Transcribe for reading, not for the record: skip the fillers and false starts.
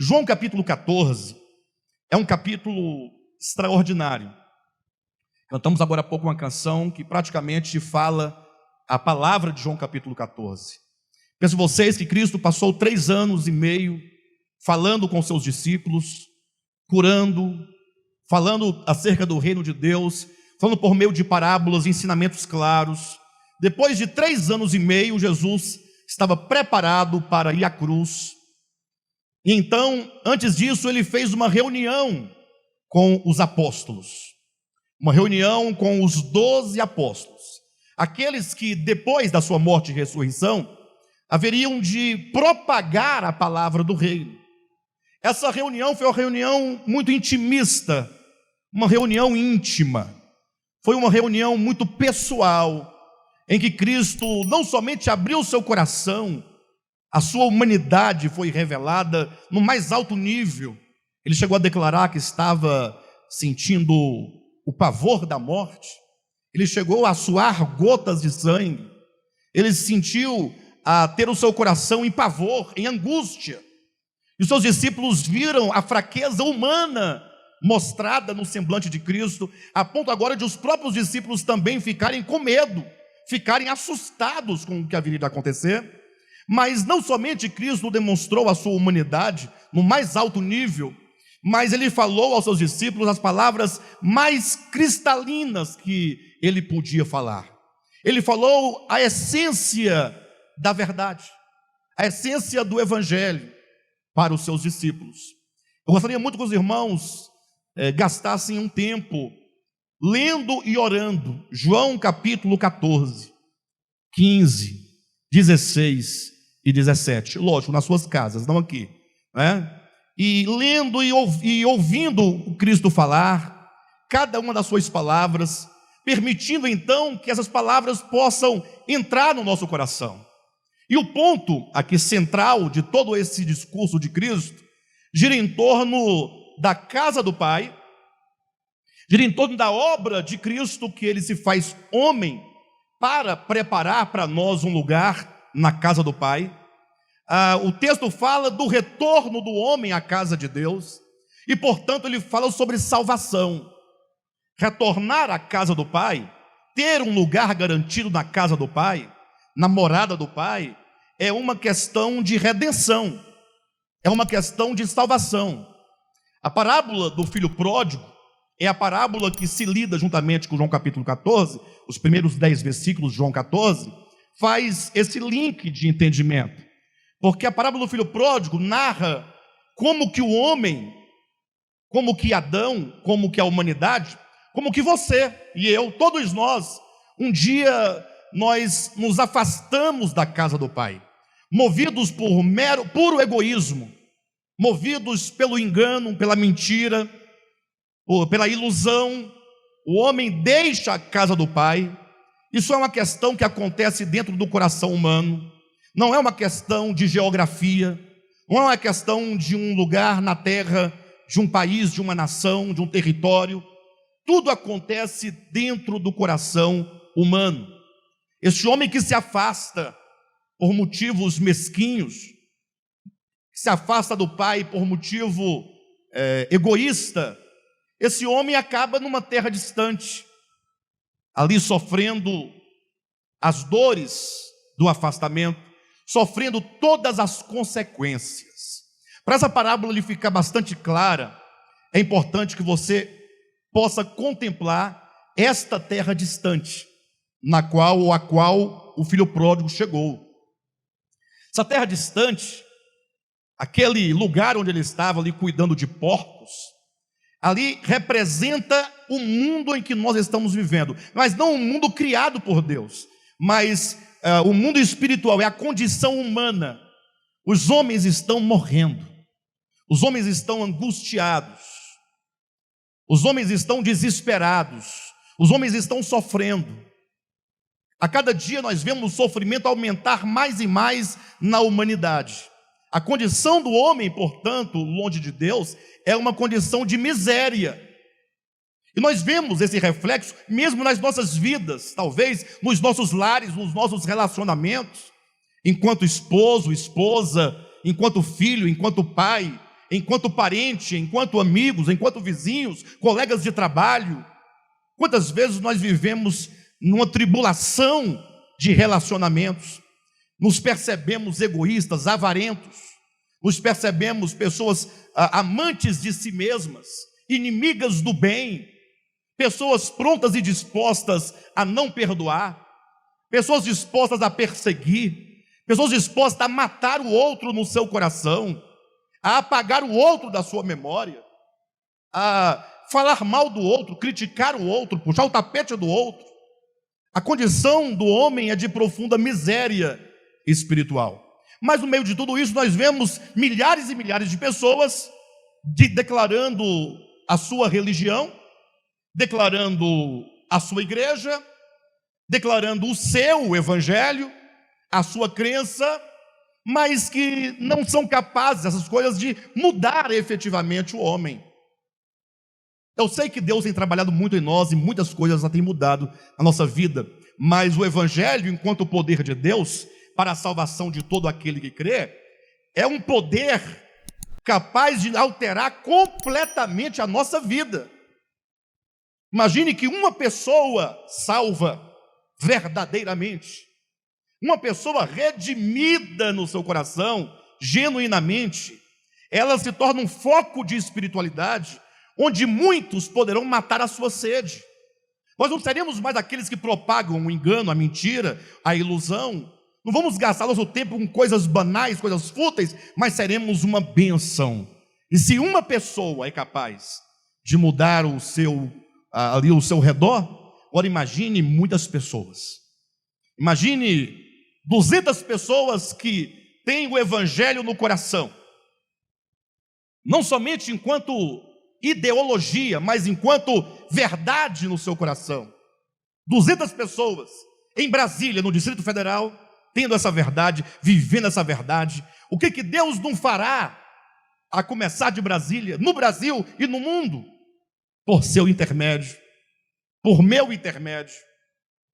João capítulo 14 é um capítulo extraordinário. Cantamos agora há pouco uma canção que praticamente fala a palavra de João capítulo 14. Penso vocês que Cristo passou 3 anos e meio falando com seus discípulos, curando, falando acerca do reino de Deus, falando por meio de parábolas, ensinamentos claros. Depois de 3 anos e meio, Jesus estava preparado para ir à cruz. E então, antes disso, ele fez uma reunião com os apóstolos. Uma reunião com os 12 apóstolos. Aqueles que, depois da sua morte e ressurreição, haveriam de propagar a palavra do reino. Essa reunião foi uma reunião muito intimista, uma reunião íntima. Foi uma reunião muito pessoal, em que Cristo não somente abriu seu coração, a sua humanidade foi revelada no mais alto nível. Ele chegou a declarar que estava sentindo o pavor da morte. Ele chegou a suar gotas de sangue. Ele sentiu a ter o seu coração em pavor, em angústia. E os seus discípulos viram a fraqueza humana mostrada no semblante de Cristo, a ponto agora de os próprios discípulos também ficarem com medo, ficarem assustados com o que haveria de acontecer. Mas não somente Cristo demonstrou a sua humanidade no mais alto nível, mas ele falou aos seus discípulos as palavras mais cristalinas que ele podia falar. Ele falou a essência da verdade, a essência do evangelho para os seus discípulos. Eu gostaria muito que os irmãos gastassem um tempo lendo e orando João capítulo 14, 15, 16 e 17, lógico, nas suas casas, não aqui, né? E lendo e ouvindo o Cristo falar, cada uma das suas palavras, permitindo então que essas palavras possam entrar no nosso coração. E o ponto aqui central de todo esse discurso de Cristo gira em torno da casa do Pai, gira em torno da obra de Cristo, que ele se faz homem para preparar para nós um lugar na casa do Pai. O texto fala do retorno do homem à casa de Deus, e portanto ele fala sobre salvação. Retornar à casa do Pai, ter um lugar garantido na casa do Pai, na morada do Pai, é uma questão de redenção, é uma questão de salvação. A parábola do filho pródigo é a parábola que se lida juntamente com João capítulo 14, os primeiros 10 versículos de João 14, faz esse link de entendimento. Porque a parábola do filho pródigo narra como que o homem, como que Adão, como que a humanidade, como que você e eu, todos nós, um dia nós nos afastamos da casa do Pai, movidos por puro egoísmo, movidos pelo engano, pela mentira, ou pela ilusão. O homem deixa a casa do Pai. Isso é uma questão que acontece dentro do coração humano. Não é uma questão de geografia, não é uma questão de um lugar na terra, de um país, de uma nação, de um território. Tudo acontece dentro do coração humano. Este homem que se afasta por motivos mesquinhos, que se afasta do Pai por motivo egoísta, esse homem acaba numa terra distante, ali sofrendo as dores do afastamento, sofrendo todas as consequências. Para essa parábola lhe ficar bastante clara, é importante que você possa contemplar esta terra distante, a qual o filho pródigo chegou. Essa terra distante, aquele lugar onde ele estava ali cuidando de porcos, ali representa o mundo em que nós estamos vivendo, mas não um mundo criado por Deus, mas o mundo espiritual, é a condição humana. Os homens estão morrendo, os homens estão angustiados, os homens estão desesperados, os homens estão sofrendo. A cada dia nós vemos o sofrimento aumentar mais e mais na humanidade. A condição do homem, portanto, longe de Deus, é uma condição de miséria. E nós vemos esse reflexo mesmo nas nossas vidas, talvez nos nossos lares, nos nossos relacionamentos, enquanto esposo, esposa, enquanto filho, enquanto pai, enquanto parente, enquanto amigos, enquanto vizinhos, colegas de trabalho. Quantas vezes nós vivemos numa tribulação de relacionamentos, nos percebemos egoístas, avarentos, nos percebemos pessoas amantes de si mesmas, inimigas do bem, pessoas prontas e dispostas a não perdoar, pessoas dispostas a perseguir, pessoas dispostas a matar o outro no seu coração, a apagar o outro da sua memória, a falar mal do outro, criticar o outro, puxar o tapete do outro. A condição do homem é de profunda miséria espiritual. Mas no meio de tudo isso nós vemos milhares e milhares de pessoas declarando a sua religião, declarando a sua igreja, declarando o seu evangelho, a sua crença, mas que não são capazes, essas coisas, de mudar efetivamente o homem. Eu sei que Deus tem trabalhado muito em nós e muitas coisas já têm mudado na nossa vida, mas o evangelho, enquanto o poder de Deus para a salvação de todo aquele que crê, é um poder capaz de alterar completamente a nossa vida. Imagine que uma pessoa salva verdadeiramente, uma pessoa redimida no seu coração, genuinamente, ela se torna um foco de espiritualidade, onde muitos poderão matar a sua sede. Nós não seremos mais aqueles que propagam o engano, a mentira, a ilusão. Não vamos gastar nosso tempo com coisas banais, coisas fúteis, mas seremos uma bênção. E se uma pessoa é capaz de mudar o seu redor, agora imagine muitas pessoas. Imagine 200 pessoas que têm o evangelho no coração, não somente enquanto ideologia, mas enquanto verdade no seu coração. 200 pessoas em Brasília, no Distrito Federal, tendo essa verdade, vivendo essa verdade. O que Deus não fará, a começar de Brasília, no Brasil e no mundo, por seu intermédio, por meu intermédio.